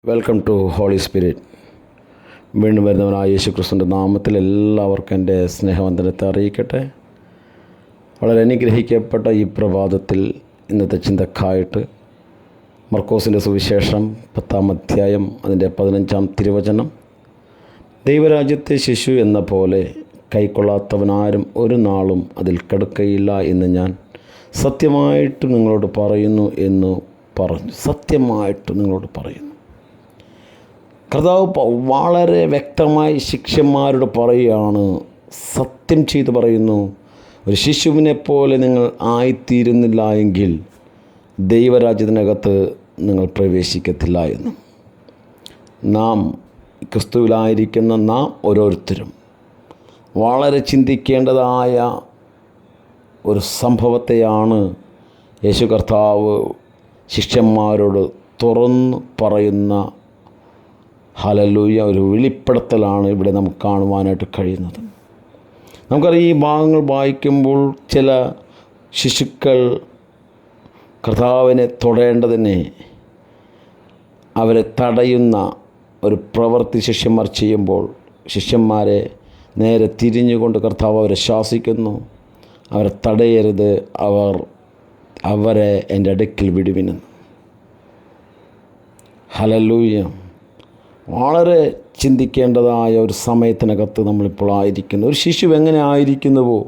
Welcome to holy spirit. വീണ്ടും വരുന്നവനായ യേശു ക്രിസ്തുവിൻ്റെ നാമത്തിൽ എല്ലാവർക്കും എൻ്റെ സ്നേഹവന്ദനത്തെ അറിയിക്കട്ടെ. വളരെ അനുഗ്രഹിക്കപ്പെട്ട ഈ പ്രഭാതത്തിൽ ഇന്നത്തെ ചിന്തക്കായിട്ട് മർക്കോസിൻ്റെ സുവിശേഷം 10-ാം അധ്യായം അതിൻ്റെ 15-ാം തിരുവചനം, ദൈവരാജ്യത്തെ ശിശു എന്ന പോലെ കൈക്കൊള്ളാത്തവനാരും ഒരു നാളും അതിൽ കിടക്കയില്ല എന്ന് ഞാൻ സത്യമായിട്ട് നിങ്ങളോട് പറയുന്നു എന്ന് പറഞ്ഞു. സത്യമായിട്ട് നിങ്ങളോട് പറയുന്നു. കർത്താവ് വളരെ വ്യക്തമായി ശിഷ്യന്മാരോട് പറയുകയാണ്, സത്യം ചെയ്ത് പറയുന്നു, ഒരു ശിശുവിനെ പോലെ നിങ്ങൾ ആയിത്തീരുന്നില്ല എങ്കിൽ ദൈവരാജ്യത്തിനകത്ത് നിങ്ങൾ പ്രവേശിക്കത്തില്ല എന്ന്. നാം ക്രിസ്തുവിലായിരിക്കുന്ന നാം ഓരോരുത്തരും വളരെ ചിന്തിക്കേണ്ടതായ ഒരു സംഭവത്തെയാണ് യേശു കർത്താവ് ശിഷ്യന്മാരോട് തുറന്നു പറയുന്ന ഹല്ലേലൂയ ഒരു വെളിപ്പെടുത്തലാണ് ഇവിടെ നമുക്ക് കാണുവാനായിട്ട് കഴിയുന്നത്. നമുക്കറിയാം, ഈ ഭാഗങ്ങൾ വായിക്കുമ്പോൾ ചില ശിശുക്കൾ കർത്താവിനെ തൊടേണ്ടതിനെ അവരെ തടയുന്ന ഒരു പ്രവൃത്തി ശിഷ്യന്മാർ ചെയ്യുമ്പോൾ ശിഷ്യന്മാരെ നേരെ തിരിഞ്ഞുകൊണ്ട് കർത്താവ് അവരെ ശാസിക്കുന്നു, അവരെ തടയരുത്, അവരെ എൻ്റെ അടുക്കൽ വിടുവിനെന്ന്. ഹല്ലേലൂയ. വളരെ ചിന്തിക്കേണ്ടതായ ഒരു സമയത്തിനകത്ത് നമ്മളിപ്പോൾ ആയിരിക്കുന്നു. ഒരു ശിശു എങ്ങനെ ആയിരിക്കുന്നുവോ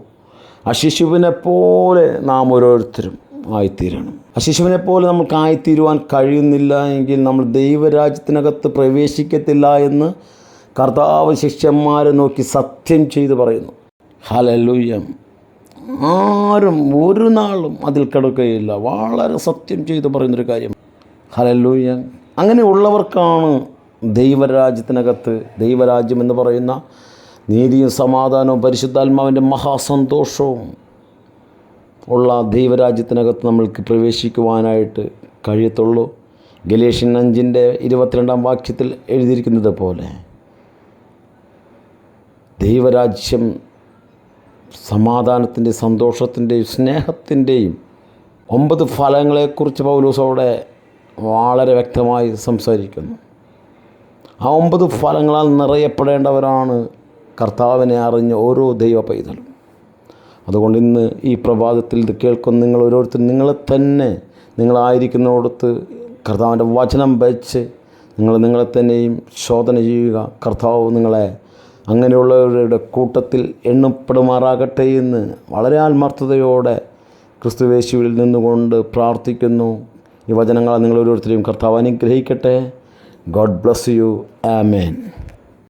ആ ശിശുവിനെ പോലെ നാം ഓരോരുത്തരും ആയിത്തീരണം. ആ ശിശുവിനെ പോലെ നമുക്ക് ആയിത്തീരുവാൻ കഴിയുന്നില്ല എങ്കിൽ നമ്മൾ ദൈവരാജ്യത്തിനകത്ത് പ്രവേശിക്കത്തില്ല എന്ന് കർത്താവ് ശിഷ്യന്മാരെ നോക്കി സത്യം ചെയ്ത് പറയുന്നു. ഹല്ലേലൂയ. ആരും ഒരു നാളും അതിൽ കിടക്കുകയില്ല. വളരെ സത്യം ചെയ്ത് പറയുന്നൊരു കാര്യം. ഹല്ലേലൂയ. അങ്ങനെയുള്ളവർക്കാണ് ദൈവരാജ്യത്തിനകത്ത്, ദൈവരാജ്യം എന്ന് പറയുന്ന നീതിയും സമാധാനവും പരിശുദ്ധാത്മാവിൻ്റെ മഹാസന്തോഷവും ഉള്ള ദൈവരാജ്യത്തിനകത്ത് നമ്മൾക്ക് പ്രവേശിക്കുവാനായിട്ട് കഴിയത്തുള്ളൂ. ഗലേഷ്യൻ 5:22 വാക്യത്തിൽ എഴുതിയിരിക്കുന്നത് പോലെ ദൈവരാജ്യം സമാധാനത്തിൻ്റെയും സന്തോഷത്തിൻ്റെയും സ്നേഹത്തിൻ്റെയും 9 ഫലങ്ങളെക്കുറിച്ച് പൗലോസ് അവിടെ വളരെ വ്യക്തമായി സംസാരിക്കുന്നു. ആ 9 ഫലങ്ങളാൽ നിറയപ്പെടേണ്ടവരാണ് കർത്താവിനെ അറിഞ്ഞ ഓരോ ദൈവ പൈതലും. അതുകൊണ്ട് ഇന്ന് ഈ പ്രഭാതത്തിൽ ഇത് കേൾക്കുന്ന നിങ്ങൾ ഓരോരുത്തരും നിങ്ങളെ തന്നെ നിങ്ങളായിരിക്കുന്നിടത്ത് കർത്താവിൻ്റെ വചനം വെച്ച് നിങ്ങളെ തന്നെയും ശോധന ചെയ്യുക. കർത്താവ് നിങ്ങളെ അങ്ങനെയുള്ളവരുടെ കൂട്ടത്തിൽ എണ്ണപ്പെടുമാറാകട്ടെ എന്ന് വളരെ ആത്മാർത്ഥതയോടെ ക്രിസ്തുയേശുവിൽ നിന്നുകൊണ്ട് പ്രാർത്ഥിക്കുന്നു. ഈ വചനങ്ങളെ നിങ്ങൾ ഓരോരുത്തരെയും കർത്താവ് അനുഗ്രഹിക്കട്ടെ. God bless you. Amen.